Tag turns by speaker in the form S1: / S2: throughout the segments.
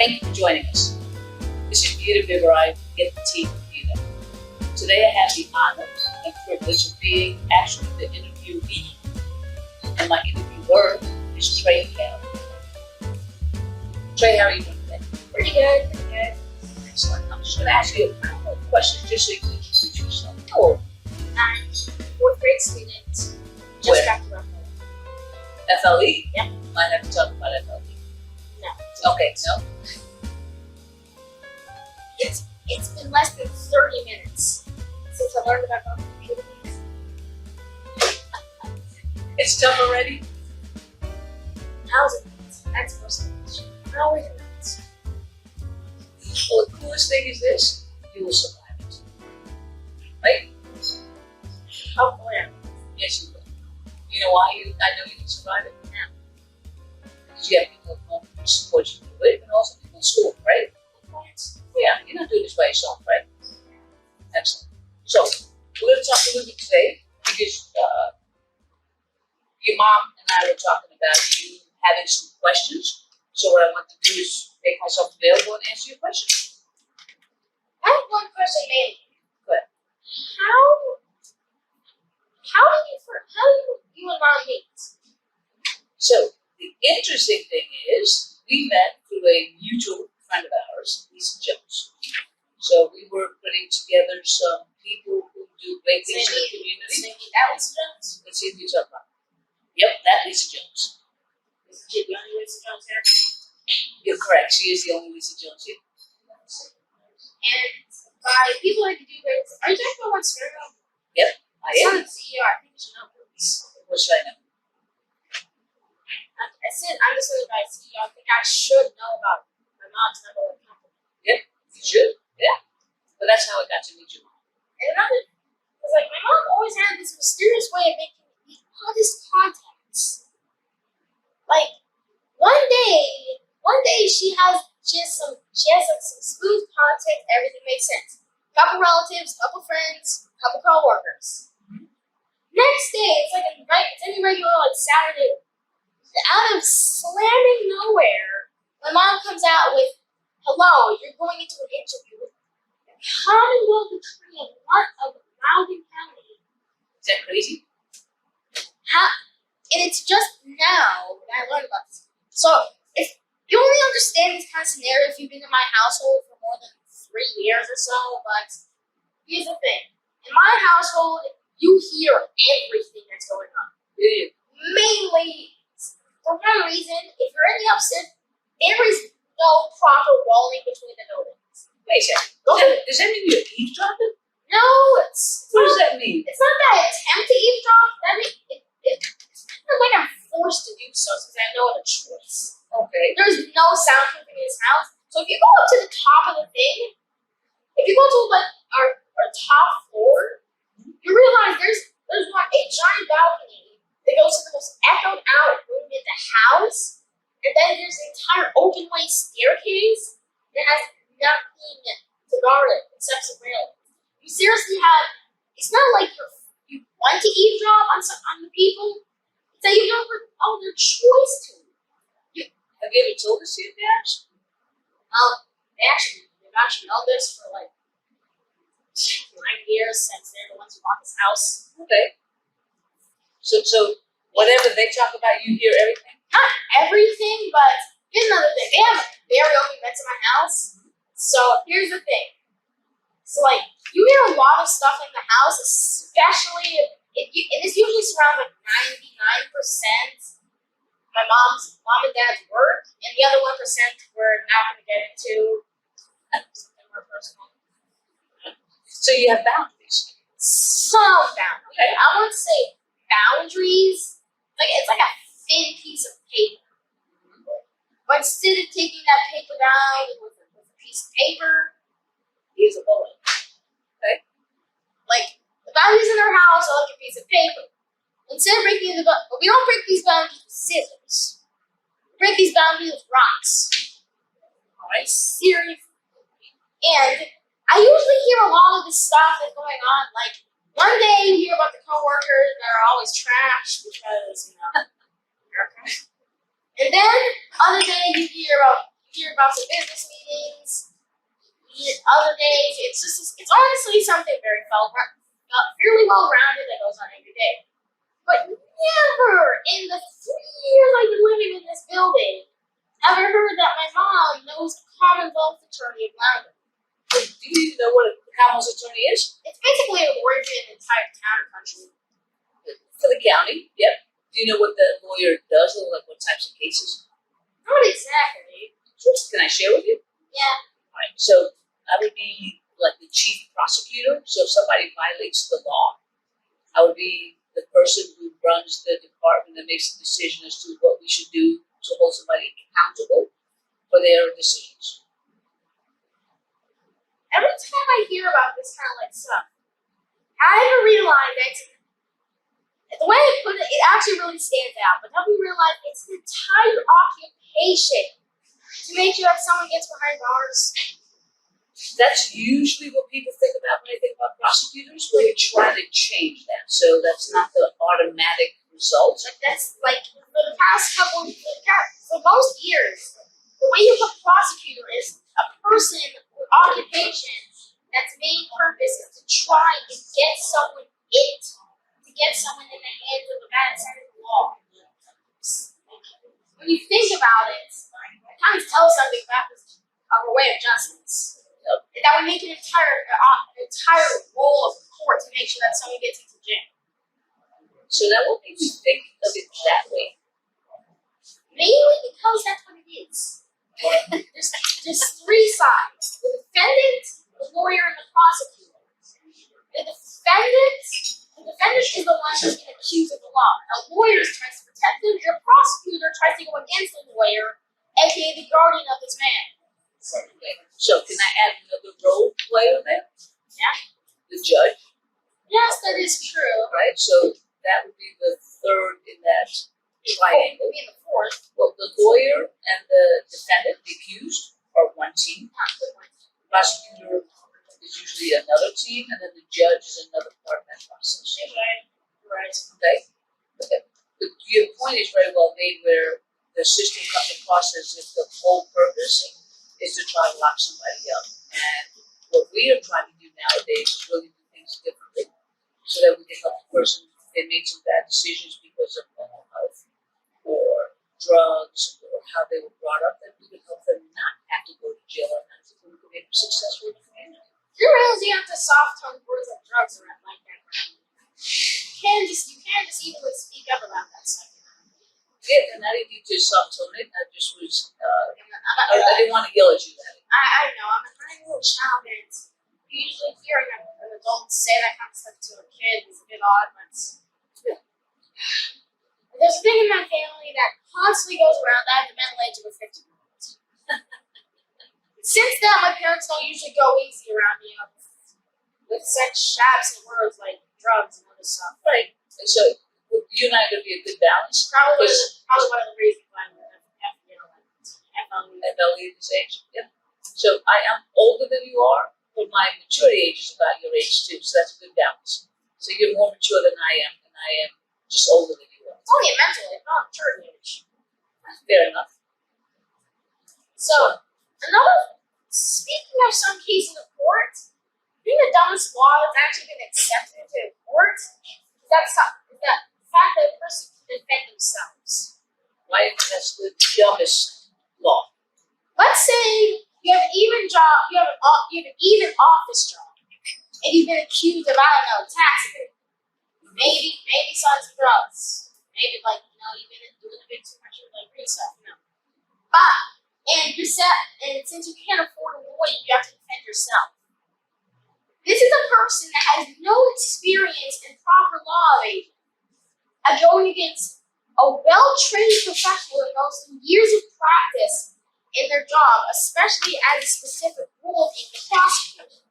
S1: Thank you for joining us. This is Buta Biberaj, Get the Tea with Buta. Today I have the honor and privilege of being actually the interviewee, and my interviewer is Trey. Trey, how are you doing today?
S2: Pretty good.
S1: Excellent. I'm just going to ask you a couple of questions just so you can introduce yourself.
S2: Cool. I'm 4th grade student. Just
S1: Where?
S2: got to
S1: FLE?
S2: Yep.
S1: Might have to talk about FLE.
S2: No.
S1: Okay, no?
S2: It's been less than 30 minutes since I learned about computer games.
S1: It's tough already?
S2: How's it? That's supposed to be. How are you?
S1: Well, the coolest thing is this: you will survive it. Right?
S2: Oh, yeah.
S1: Yes, you will. You know why I know you can survive it? Yeah. Because you have people at home who support you through it, and also people in school, right? Yeah, you're not doing this by yourself, right? Excellent. So, we're going to talk a little bit today because your mom and I were talking about you having some questions. So what I want to do is make myself available and answer your questions.
S2: I have one question mainly.
S1: Go ahead.
S2: How did you and Mom meet?
S1: So the interesting thing is we met through a mutual friend of ours, Lisa Jones. So we were putting together some people who do great things in the community.
S2: That Lisa Jones?
S1: Let's see if you talk about it. Yep, that Lisa Jones.
S2: Is she the only Lisa Jones here?
S1: You're correct. She is the only Lisa Jones here.
S2: And by people like do great, are you talking about one Sparrow?
S1: Yep, I
S2: It's
S1: am.
S2: not a CEO, I think you should know this.
S1: What should I know?
S2: I said I'm just going to buy CEO. I think I should know about my mom's number one company.
S1: Yep, you should. Yeah. But that's how I got to meet your mom.
S2: And another, because like my mom always had this mysterious way of making the oddest contacts. Like one day she has some smooth contacts. Everything makes sense. Couple relatives, couple friends, couple coworkers. Next day, it's any regular like Saturday. Out of slamming nowhere, my mom comes out with, "Hello, you're going into an interview with the Commonwealth Attorney of Loudoun County."
S1: Is that crazy?
S2: And it's just now that I learned about this. So, if you only understand this kind of scenario if you've been in my household for more than 3 years or so, but here's the thing. In my household, you hear everything that's going on.
S1: Yeah.
S2: Mainly, for one reason, if you're in the upstairs, there is no proper walling between the buildings.
S1: Wait a second. Does that mean you're eavesdropping?
S2: No,
S1: What does that mean?
S2: it's not that I attempt to eavesdrop. I mean, it's kind of like I'm forced to do so since I have no other choice.
S1: Okay.
S2: There's no soundproofing in this house. So if you go up to the top of the thing, if you go to like our top floor, you realize there's a giant balcony that goes to the most echoed out room in the house, and then there's an entire open way staircase that has nothing to guard it except some railings. You seriously have. It's not like you want to eavesdrop on the people. It's that you don't have other choice to.
S1: Have you ever told us your parents?
S2: They've actually known this for like 9 years since they're the ones who bought this house.
S1: Okay. So whatever they talk about, you hear everything?
S2: Not everything, but here's another thing. They have very open vents in my house. So here's the thing. So like you hear a lot of stuff in the house, especially and this usually surrounds like 99% my mom and dad's work, and the other 1% we're not going to get into. Something more personal.
S1: So you have boundaries.
S2: Some boundaries.
S1: Okay.
S2: I wouldn't say boundaries. Like it's like a thin piece of paper. But instead of taking that paper down with a piece of paper, use a bullet.
S1: Okay.
S2: Like the boundaries in our house are like a piece of paper. Instead of breaking the boundaries, we don't break these boundaries with scissors. We break these boundaries with rocks. Alright, seriously. And I usually hear a lot of this stuff that's going on. Like, one day you hear about the coworkers that are always trash because, they're trash. And then, other day you hear about hear about the business meetings. Other days, it's honestly something fairly well-rounded that goes on every day. But never in the 3 years I've been living in this building have I heard that my mom knows the Commonwealth Attorney of Loudoun.
S1: Do you know what a Commonwealth Attorney is?
S2: It's basically a lawyer for the entire town or country.
S1: For the county, yep. Do you know what the lawyer does, or like what types of cases?
S2: Not exactly.
S1: Can I share with you?
S2: Yeah.
S1: All right. So I would be like the chief prosecutor. So if somebody violates the law, I would be the person who runs the department and makes the decision as to what we should do to hold somebody accountable for their decisions.
S2: Every time I hear about this kind of like stuff, I haven't realized that the way I put it, it actually really stands out. But now we realize it's an entire occupation to make sure that someone gets behind bars.
S1: That's usually what people think about when they think about prosecutors. We're trying to change that, so that's not the automatic result.
S2: Like that's like for the past for most years, the way you put prosecutor is a person with occupation that's main purpose is to try and get someone in the hands of the bad side of the law. When you think about it, it kind of tells something about our way of justice. That would make an entire role of the court to make sure that someone gets into jail.
S1: So that will make you think of it that way.
S2: Mainly because that's what it is. There's three sides: the defendant, the lawyer, and the prosecutor. The defendant is the one who's been accused of the law. A lawyer tries to protect him, and a prosecutor tries to go against the lawyer, aka the guardian of this man.
S1: So can I add another role player there?
S2: Yeah.
S1: The judge.
S2: Yes, that is true.
S1: Right. So that would be the third in that triangle.
S2: Would be in the fourth.
S1: Well, the lawyer and the defendant, the accused, are one team. The prosecutor is usually another team, and then the judge is another part of that process.
S2: Right.
S1: Okay. But your point is very well made, where the system comes across as if the whole purpose is to try to lock somebody up. And what we are trying to do nowadays is really do things differently, so that we can help the person if they made some bad decisions because of mental health or drugs or how they were brought up, that we can help them not have to go to jail and have to make them successful in the community.
S2: You realize you have to soft tone words like drugs around like that. You can't just easily speak up about that stuff.
S1: Yeah, and I didn't need to soft tone it. I just was, I didn't want to yell at you that.
S2: I know, I'm a tiny little child, and usually hearing an adult say that kind of stuff to a kid is a bit odd, but there's a thing in my family that constantly goes around that I have the mental age of a 50-year-old. Since then, my parents don't usually go easy around me with such shabs and words like drugs and other stuff.
S1: Right. And so you and I are going to be a good balance.
S2: Probably one of the reasons why I'm
S1: FLE at this age. Yeah. So I am older than you are, but my maturity age is about your age too. So that's a good balance. So you're more mature than I am, and I am just older than you are.
S2: It's only a mental age, not a maturity age.
S1: Fair enough.
S2: So speaking of some cases of court, I think the dumbest law that's actually been accepted into court is that the fact that a person can defend themselves.
S1: Why is that the dumbest law?
S2: Let's say you have an even job, you have an even office job, and you've been accused of, I don't know, tax evasion. Maybe some drugs. Maybe you've been doing a bit too much of green stuff, and since you can't afford a lawyer, you have to defend yourself. This is a person that has no experience in proper law evasion, and going against a well-trained professional that goes through years of practice in their job, especially as a specific role in the prosecutor.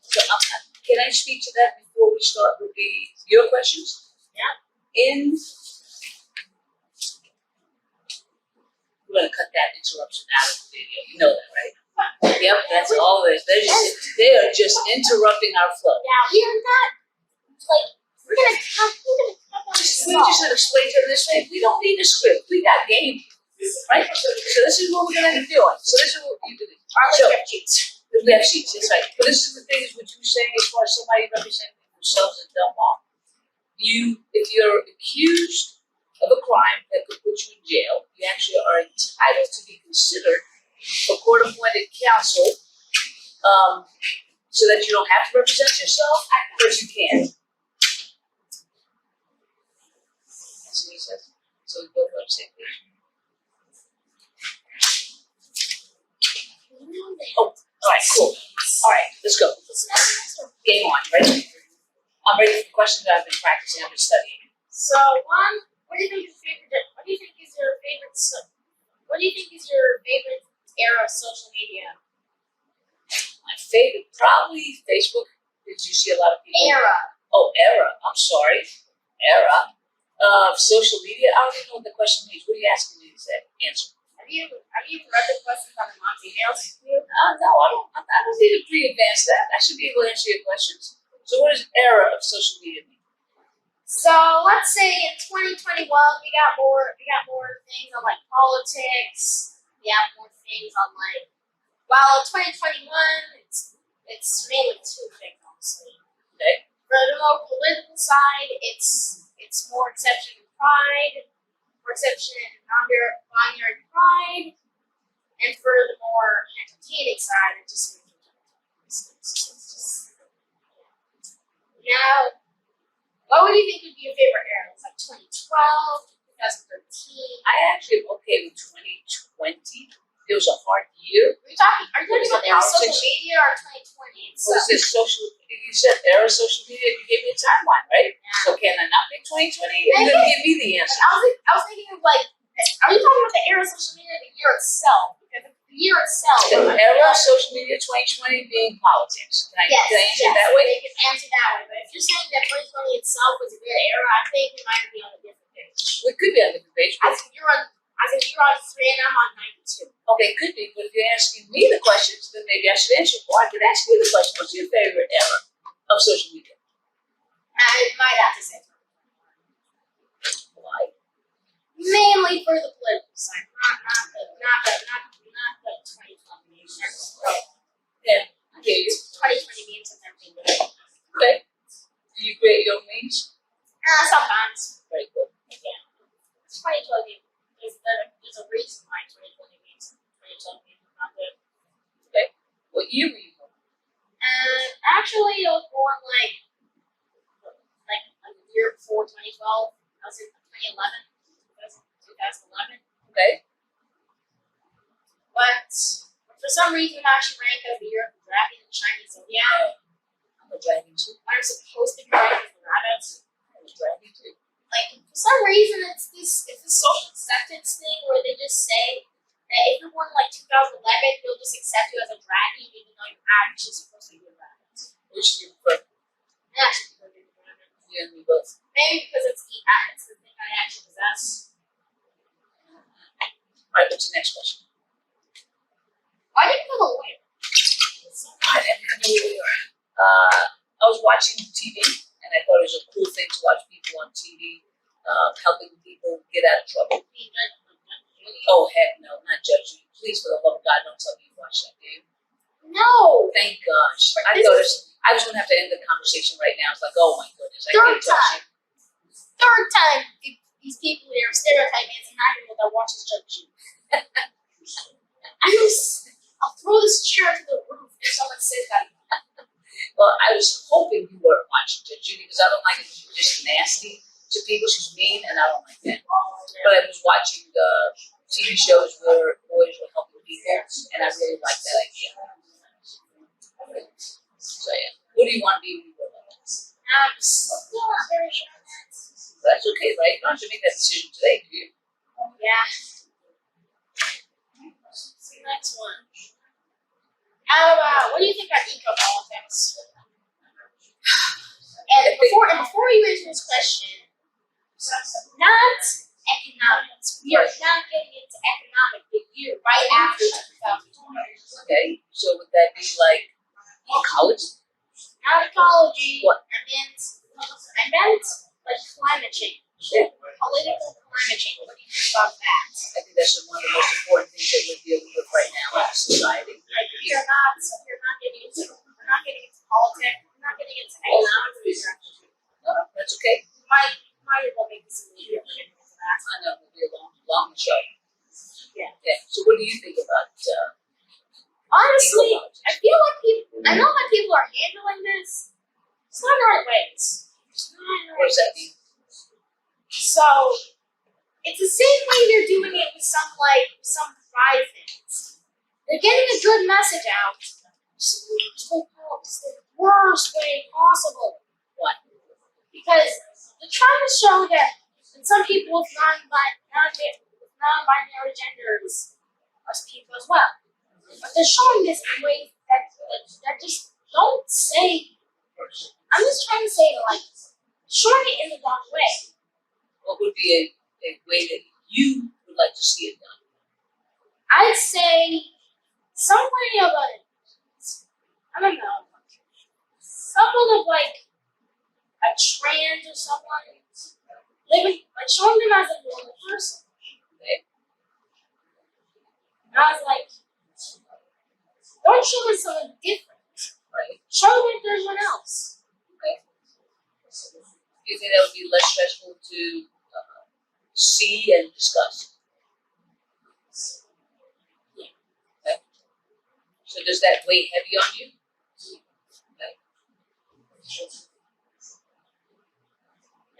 S1: So can I speak to that before we start with your questions?
S2: Yeah.
S1: We're going to cut that interruption out of the video. You know that, right? Yep, that's all it is. They are just interrupting our flow.
S2: Yeah, we are not, we're going to cut on this.
S1: We just explain to them, this way, we don't need a script. We got game, right? So this is what we're gonna be doing. So this is what you do.
S2: Our left sheets.
S1: The left sheets, that's right. But this is the thing is what you saying as far as somebody representing themselves in dumb law. If you're accused of a crime that could put you in jail, you actually are entitled to be considered for court-appointed counsel, so that you don't have to represent yourself, but you can. That's what he says. So we both have the same page. Oh, all right, cool. All right, let's go. Game on, ready? I'm ready for questions that I've been practicing. I've been studying.
S2: So one, what do you think is your favorite era of social media?
S1: My favorite, probably Facebook. Did you see a lot of people?
S2: Era.
S1: Oh, era. I'm sorry. Era. Social media. I don't even know what the question means. What are you asking me to say? Answer.
S2: Have you read the questions on the mom's emails to you?
S1: No, I don't need to pre-advance that. I should be able to answer your questions. So what does era of social media mean?
S2: So let's say in 2021 we got more things on like politics. We have more things on like, well, in 2021 it's mainly two things honestly.
S1: Okay.
S2: For the more political side, it's more exception and pride, more exception and non-binary pride, and for the more entertaining side, it's just now. What would you think would be your favorite era? It's like 2012, 2013.
S1: I actually am okay with 2020. It was a hard year.
S2: Are you talking about the era of social media or 2020?
S1: Was this social? You said era of social media. You gave me a timeline, right?
S2: Yeah.
S1: So can I not make 2020? You didn't give me the answer.
S2: I was thinking of like, are you talking about the era of social media or the year itself? Because the year itself.
S1: The era of social media 2020 being politics. Can I answer it that way?
S2: You can answer that way. But if you're saying that 2020 itself was a good era, I think we might be on a different page.
S1: We could be on a different page.
S2: I think you're on 3 and I'm on 92.
S1: Okay, could be. But if you're asking me the questions, then maybe I should answer. Or I could ask you the question. What's your favorite era of social media?
S2: I might have to say
S1: Why?
S2: mainly for the political side, not the 2020 memes.
S1: Yeah, I hear you.
S2: 2020 memes and everything.
S1: Okay. Do you create your own memes?
S2: Sometimes.
S1: Very good.
S2: Yeah. 2020 there's a reason why 2020 memes 2012 memes are not good.
S1: Okay. What year were you born?
S2: Actually, I was born like a year before 2012. I was in 2011.
S1: Okay.
S2: But for some reason, I'm actually ranked as the year of the dragon in Chinese zodiac.
S1: I'm a dragon too.
S2: I'm supposed to be ranked as the rabbit.
S1: I'm a dragon too.
S2: Like, for some reason, it's this social acceptance thing where they just say that if you're born in like 2011, they'll just accept you as a dragon even though you're actually supposed to be a rabbit.
S1: Which do you prefer?
S2: I actually prefer being a rabbit.
S1: You and me both.
S2: Maybe because it's the thing I actually possess.
S1: All right, what's the next question?
S2: Why did you become a lawyer?
S1: I was watching TV, and I thought it was a cool thing to watch people on TV helping people get out of trouble. Oh, heck no, not judge you. Please, for the love of God, don't tell me you watch that, do you?
S2: No!
S1: Thank gosh. I thought I was going to have to end the conversation right now. It's like, oh my goodness, I can't judge you.
S2: Third time these people here stereotype me as an animal that watches Judge Judy. I'll throw this chair to the roof if someone says that.
S1: Well, I was hoping you weren't watching Judge Judy because I don't like it. She's just nasty to people. She's mean, and I don't like that. But I was watching TV shows where boys were helping people, and I really like that idea. So yeah, what do you want to be when you grow up?
S2: I'm still not very sure on that.
S1: That's okay, right? You don't have to make that decision today, do you?
S2: Yeah. Next one. What do you think about eco-politics? And before you answer this question, not economics. We are not getting into economic the year right after 2020.
S1: Okay, so would that be like ecology?
S2: Not ecology.
S1: What?
S2: I meant like climate change. Political climate change. What do you think about that?
S1: I think that's one of the most important things that we're dealing with right now in society.
S2: Like we're not getting into politics. We're not getting into economics.
S1: No, that's okay.
S2: Might as well make this a video.
S1: I know it'll be a long show.
S2: Yeah.
S1: So what do you think about?
S2: Honestly, I feel like I know how people are handling this. It's not the right ways.
S1: What does that mean?
S2: So it's the same way they're doing it with some pride things. They're getting a good message out. Just the worst way possible.
S1: What?
S2: Because they're trying to show that some people with non-binary genders are people as well. But they're showing this in ways that just don't say. I'm just trying to say it like showing it in the wrong way.
S1: What would be a way that you would like to see it done?
S2: I'd say some way of I don't know, something of like a trans or someone living, like showing them as a normal person.
S1: Okay.
S2: And I was like, don't show them someone different.
S1: Right.
S2: Show them like everyone else.
S1: Okay. Do you think that would be less stressful to see and discuss?
S2: Yeah.
S1: Okay. So does that weigh heavy on you? Okay.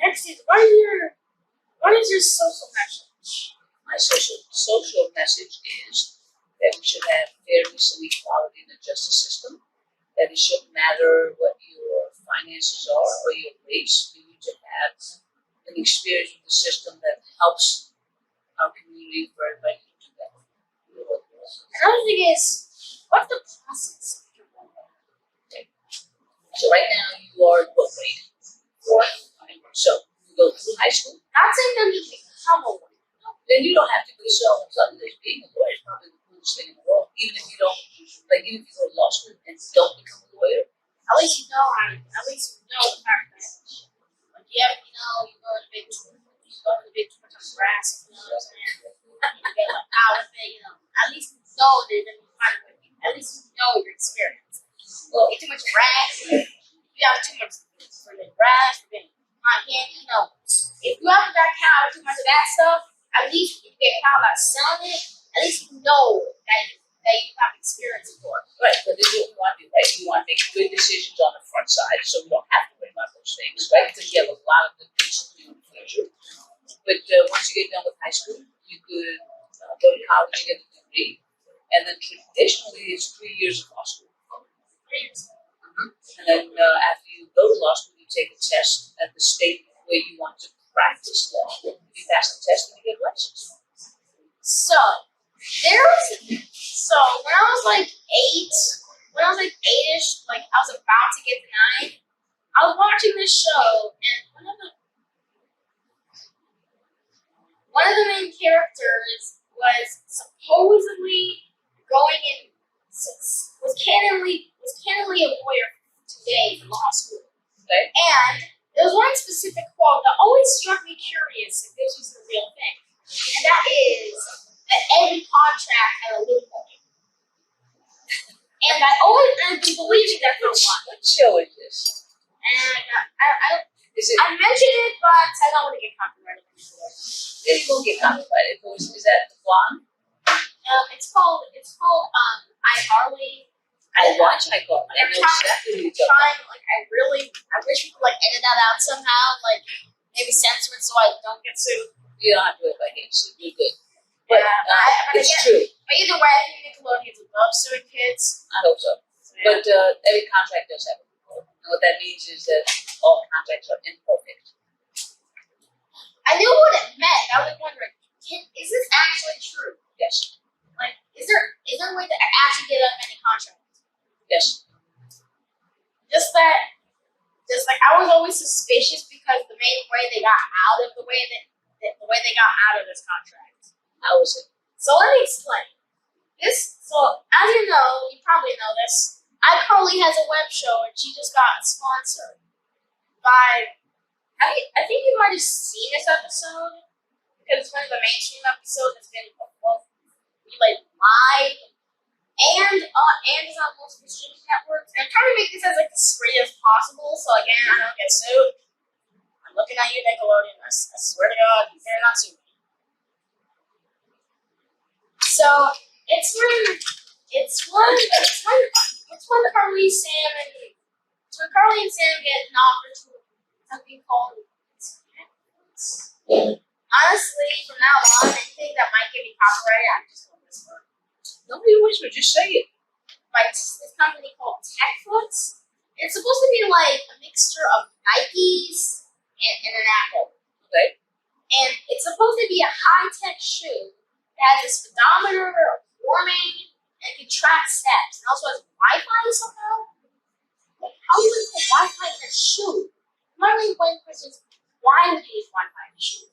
S2: Next is what is your social message?
S1: My social message is that we should have fairness and equality in the justice system. That it shouldn't matter what your finances are or your race. We need to have an experience with the system that helps our community for everybody to do that.
S2: Another thing is, what's the process?
S1: Okay. So right now you are in what grade? Fourth. So you go through high school.
S2: Not saying that you become a lawyer.
S1: Then you don't have to be so suddenly being a lawyer is probably the coolest thing in the world. Even if you don't, even if you go to law school and don't become a lawyer,
S2: At least you know the fact that, like, you go to the big too much on grass, you know what I'm saying? You get like hours there, at least you know they're going to be fine with you. At least you know your experience. Well, eat too much grass, you have too much for the grass, then candy, if you haven't got cow too much of that stuff, at least if you get cow that's selling it, at least you know that you have experience for it.
S1: right? But this is what we want to do, right? We want to make good decisions on the front side, so we don't have to worry about those things, right? Because you have a lot of good things to do in the future. But once you get done with high school, you could go to college and get a degree, and then traditionally it's 3 years of law school.
S2: 3 years.
S1: And then after you go to law school, you take a test at the state where you want to practice law. If you pass the test, then you get a license.
S2: So when I was like 8-ish, like I was about to get to 9, I was watching this show, and one of the main characters was supposedly was canonically a lawyer today in law school.
S1: Okay.
S2: And there was one specific quote that always struck me curious if this was the real thing. And that is that every contract had a loophole. And I've been believing that for a while.
S1: What show is this?
S2: And
S1: Is it?
S2: I mentioned it, but I don't want to get copyrighted.
S1: It will get copyrighted. Is that the blonde?
S2: It's called iHarley.
S1: I watch iCarly. I know exactly what you're talking about.
S2: I wish we could edit that out somehow, maybe censor it so I don't get sued.
S1: You don't have to do it by hand, so you're good. But it's true.
S2: But either way, I think Nickelodeon's above suing kids.
S1: I hope so.
S2: Yeah.
S1: But every contract does have a loophole. And what that means is that all contracts are imperfect.
S2: I knew what it meant. I was wondering, is this actually true?
S1: Yes.
S2: Is there a way to actually get up any contract?
S1: Yes.
S2: Just I was always suspicious because the main way they got out of this contract.
S1: How is it?
S2: So let me explain. So as you know, you probably know this, iCarly has a web show and she just got sponsored by I think you might have seen this episode because it's one of the mainstream episodes that's been like live and is on multiple streaming networks. And I'm trying to make this as like discreet as possible, so again I don't get sued. I'm looking at you, Nickelodeon. I swear to God, you better not sue me. So it's when Carly and Sam get an offer to something called tax. Honestly, from now on, anything that might get me copyrighted, I'm just going to whisper.
S1: Nobody whisper, just say it.
S2: Like this company called Techfoots. It's supposed to be like a mixture of Nikes and an Apple.
S1: Okay.
S2: And it's supposed to be a high-tech shoe that has a speedometer, warming, and can track steps. And also has Wi-Fi somehow. Like, how do you put Wi-Fi in a shoe? My only one question is, why would you use Wi-Fi in a shoe?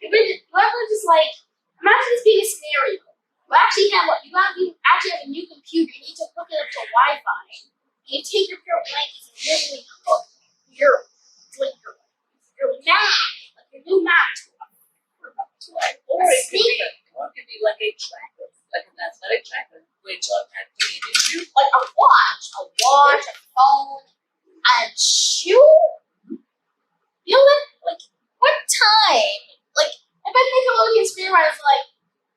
S2: Whoever just like, imagine this being a scenario. You actually have a new computer. You need to hook it up to Wi-Fi. And you take your pair of Nikes and literally hook your Mac, like your new Mac, to
S1: Or it could be like a tracker, like an athletic tracker, which automatically gives you
S2: like a watch, a phone, a shoe. You know what? Like, what time? Like, I bet Nickelodeon screenwriters are like,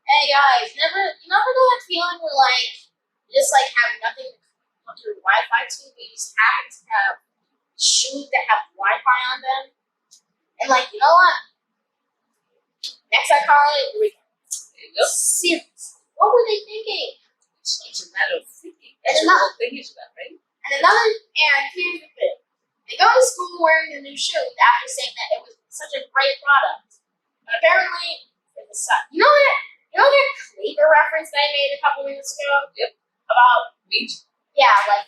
S2: hey guys, you never know that feeling where like you just like have nothing to hook your Wi-Fi to, but you just happen to have shoes that have Wi-Fi on them, and like, you know what? Next I call it, here we go.
S1: There you go.
S2: Serious. What were they thinking?
S1: It's a matter of thinking.
S2: And
S1: That's what the whole thing is about, right?
S2: And here's the thing. They go to school wearing the new shoes after saying that it was such a great product. But apparently, it was such. You know that Cleaver reference that I made a couple minutes ago?
S1: Yep.
S2: About
S1: meat?
S2: Yeah, like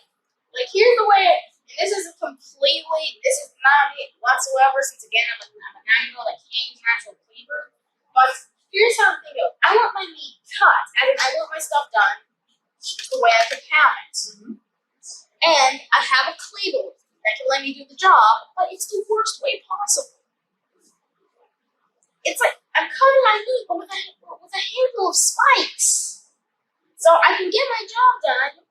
S2: here's the way this is not me whatsoever, since again I'm a 9-year-old that can't use natural cleaver. But here's how the thing goes. I want my meat cut, as in I want my stuff done the way I could have it. Mm-hmm. And I have a cleaver that can let me do the job, but it's the worst way possible. It's like I'm cutting my meat, but with a handful of spikes. So I can get my job done,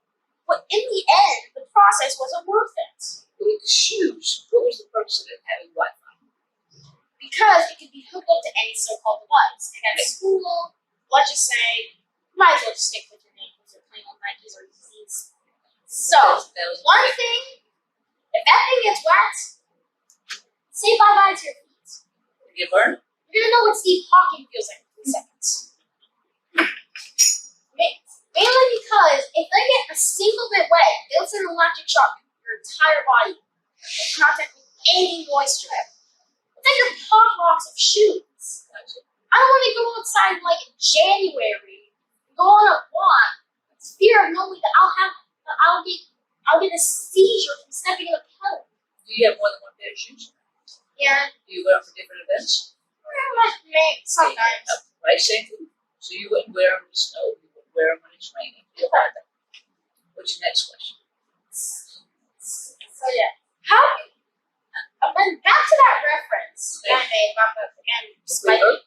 S2: but in the end, the process wasn't worth it.
S1: But with the shoes, what was the purpose of it having Wi-Fi?
S2: Because it could be hooked up to any so-called device. And at school, let's just say, you might as well just stick with your name because you're playing on Nikes or Yeezys. So, one thing, if that thing gets wet, say bye-bye to your feet.
S1: You get burned?
S2: You're going to know what Steve Hawking feels like in 3 seconds. Mainly because if they get a single bit wet, they'll send an electric shock to your entire body in contact with any moisture. It's like your pop rocks of shoes. I don't want to go outside in like January and go on a walk with fear of knowing that I'll get a seizure from stepping in a puddle.
S1: Do you have more than one pair of shoes?
S2: Yeah.
S1: Do you wear them for different events?
S2: Sometimes.
S1: Right, same thing. So you wouldn't wear them in the snow, you wouldn't wear them when it's raining. What's your next question?
S2: So yeah. Back to that reference that I made about the, again, spiking.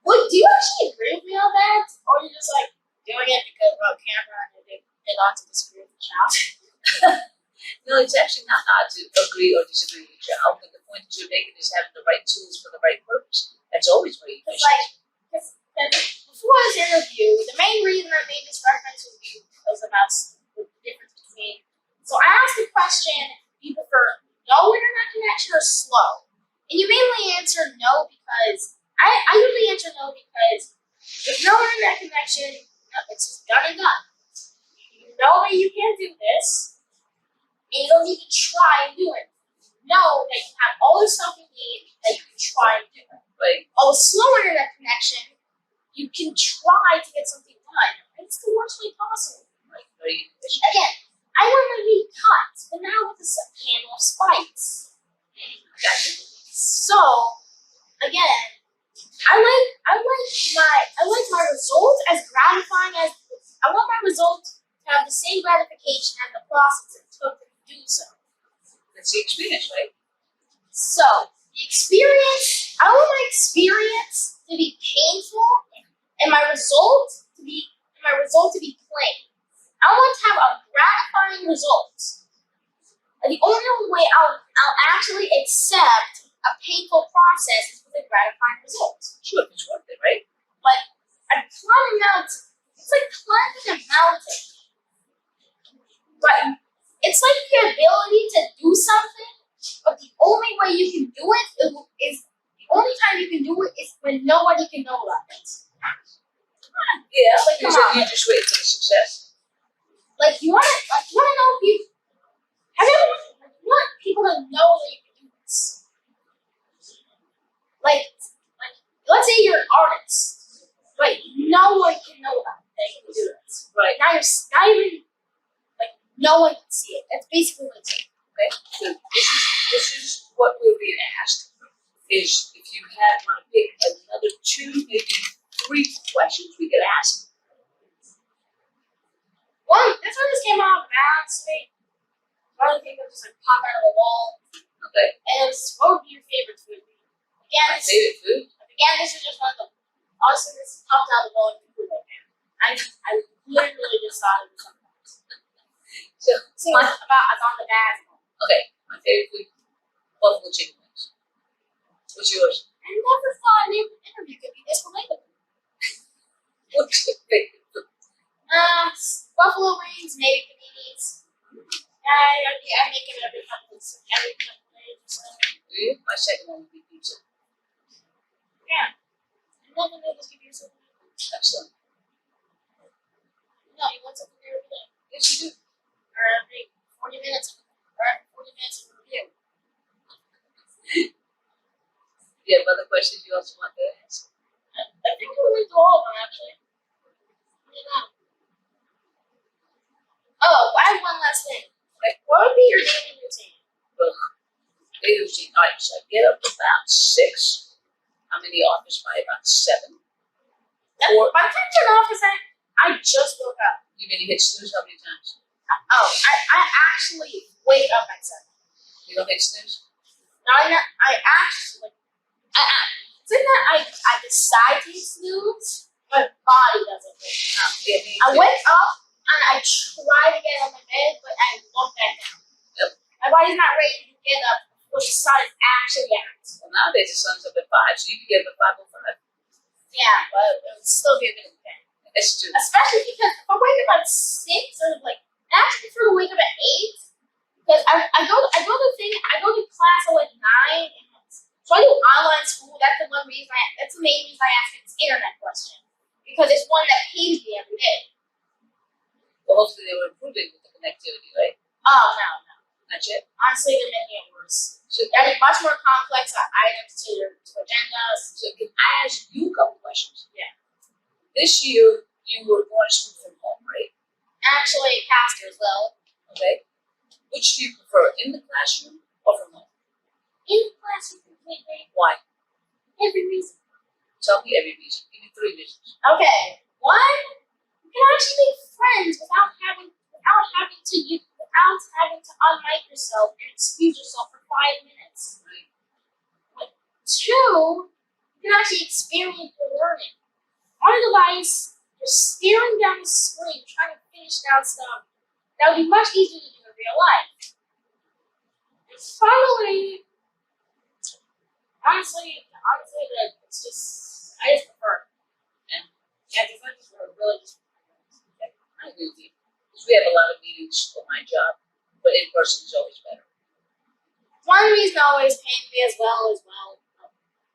S2: Do you actually agree with me on that? Or are you just like doing it because we're on camera and they ought to disagree with the child?
S1: No, it's actually not odd to agree or disagree with your child, but the point that you're making is having the right tools for the right purpose. That's always very efficient.
S2: Because before this interview, the main reason I made this reference was about the difference between. So I asked the question: do you prefer no internet connection or slow? And you mainly answer no because I usually answer no because with no internet connection, it's just done and done. You know that you can do this, and you don't need to try and do it. You know that you have all the stuff you need that you can try and do it.
S1: Right.
S2: Oh, slow internet connection, you can try to get something done. It's the worst way possible.
S1: Right. Very efficient.
S2: Again, I want my meat cut, but now with a handle of spikes. So, again, I like my result as gratifying as I want my result to have the same gratification as the process it took to do so.
S1: That's the experience, right?
S2: So the experience, I want my experience to be painful, and my result to be plain. I want to have a gratifying result. And the only way I'll actually accept a painful process is with a gratifying result.
S1: Sure, it's worth it, right?
S2: Like a climbing mountain. It's like climbing a mountain. But it's like the ability to do something, but the only way you can do it is the only time you can do it is when nobody can know about it.
S1: Yeah,
S2: like
S1: you said you just wait for the success.
S2: Like you want to know people. Have you ever you want people to know that you can do this? Like let's say you're an artist, but no one can know about it that you can do this.
S1: Right.
S2: Now you're not even like no one can see it. That's basically what it's like.
S1: Okay. So this is what we're being asked. Is if you want to pick another 2, maybe 3 questions we could ask.
S2: This one just came out of balance me. One of the things that just like pop out of the wall.
S1: Okay.
S2: And it's what would be your favorite food? Again,
S1: Favorite food?
S2: Again, this is just one of the honestly this popped out of the wall in food right now. I literally just thought of it sometimes.
S1: So
S2: it's on the bag.
S1: Okay, my favorite food, buffalo chicken wings. What's yours?
S2: I never thought an interview could be this relatable.
S1: What's your favorite food?
S2: Buffalo wings, maybe paninis. I make it every couple of days. So.
S1: Do you? My second one would be pizza.
S2: Yeah. I never knew this could be so good.
S1: Excellent.
S2: No, you want something every day.
S1: Yes, you do.
S2: Or every 40 minutes. Or every 40 minutes of review.
S1: Do you have other questions you also want to ask?
S2: I think we went through all of them, actually. Oh, I have one last thing.
S1: Okay.
S2: What would be your daily routine?
S1: Daily routine. All right, so I get up about 6. I'm in the office by about 7.
S2: By the time you're in the office, I just woke up.
S1: You mean you hit snooze how many times?
S2: Oh, I actually wake up at 7.
S1: You don't hit snooze?
S2: No, I actually, it's like that I decide to snooze, my body doesn't wake up.
S1: Yeah,
S2: I wake up and I try to get on my bed, but I look back down.
S1: Yep.
S2: My body's not ready to get up before the sun is actually out.
S1: Well, nowadays the sun's up at 5, so you can get up at 5:05.
S2: Yeah, but it would still be a bit of a pain.
S1: That's true.
S2: Especially because if I wake up at 6 or like, I actually prefer to wake up at 8 because I go to class at like 9. So I do online school. That's the main reason I ask this internet question because it's one that pays me every day.
S1: Well, hopefully they were improving with the connectivity, right?
S2: Oh no.
S1: Not yet.
S2: Honestly, they're making it worse.
S1: So,
S2: They're much more complex items to agendas.
S1: So can I ask you a couple questions?
S2: Yeah.
S1: This year you were going to school from home, right?
S2: Actually, pastor as well.
S1: Okay. Which do you prefer, in the classroom or from home?
S2: In the classroom completely.
S1: Why?
S2: Every reason.
S1: Tell me every reason. Give me 3 reasons.
S2: Okay. One, you can actually make friends without having to unmic yourself and excuse yourself for 5 minutes.
S1: Right.
S2: 2, you can actually experience your learning. On a device, you're staring down the screen trying to finish down stuff that would be much easier to do in real life. And finally, honestly, it's just, I just prefer it. Yeah, because I just really just
S1: I agree with you. Because we have a lot of meetings for my job, but in person is always better.
S2: one reason always pained me as well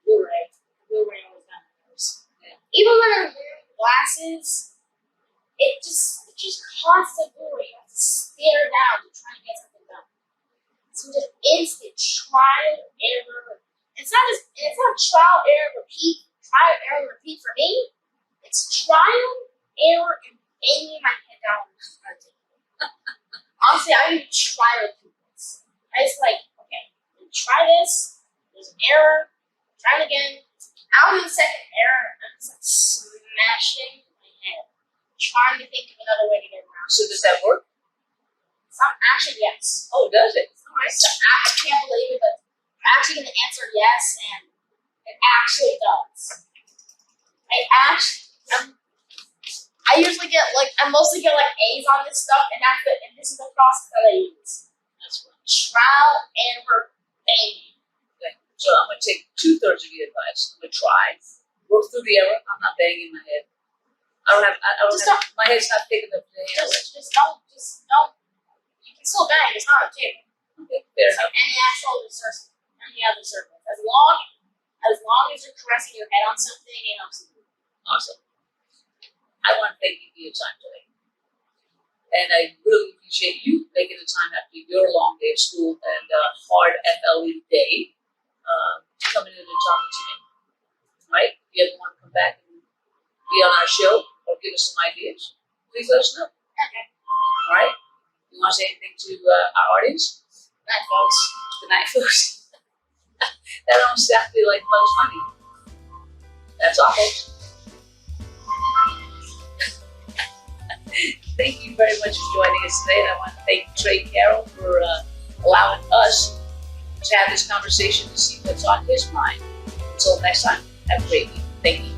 S2: Blu-ray. Blu-ray always got nerves.
S1: Yeah.
S2: Even when I'm wearing glasses, it just constant Blu-ray. You have to stare down to try to get something done. So just instant trial, error. It's not trial, error, repeat. Trial, error, repeat for me. It's trial, error, and banging my head down on the hard table. Honestly, I don't even try to do this. I just like, okay, try this. There's an error. Try it again. I'll do the second error. I'm just like smashing my head, trying to think of another way to get around.
S1: So does that work?
S2: Actually, yes.
S1: Oh, does it?
S2: I can't believe it, but actually going to answer yes, and it actually does. I usually get I mostly get A's on this stuff, and this is the process that I use.
S1: That's right.
S2: Trial and error, baby.
S1: Okay. So I'm going to take 2/3 of your advice. I'm going to try, work through the error. I'm not banging my head. My head's not big enough to handle it.
S2: Just don't. You can still bang. It's not a table.
S1: Okay, fair enough.
S2: Any other surface. As long as you're caressing your head on something, it helps you.
S1: Awesome. I want to thank you for your time today. And I really appreciate you making the time after your long day of school and hard FLE day coming in and talking to me. All right? If you ever want to come back and be on our show or give us some ideas, please let us know.
S2: Okay.
S1: All right? You want to say anything to our audience?
S2: Good night, folks.
S1: Good night, folks. That almost sounded like Bugs Bunny. That's all, folks. Thank you very much for joining us today, and I want to thank Trey Carroll for allowing us to have this conversation to see what's on his mind. Until next time, have a great week. Thank you.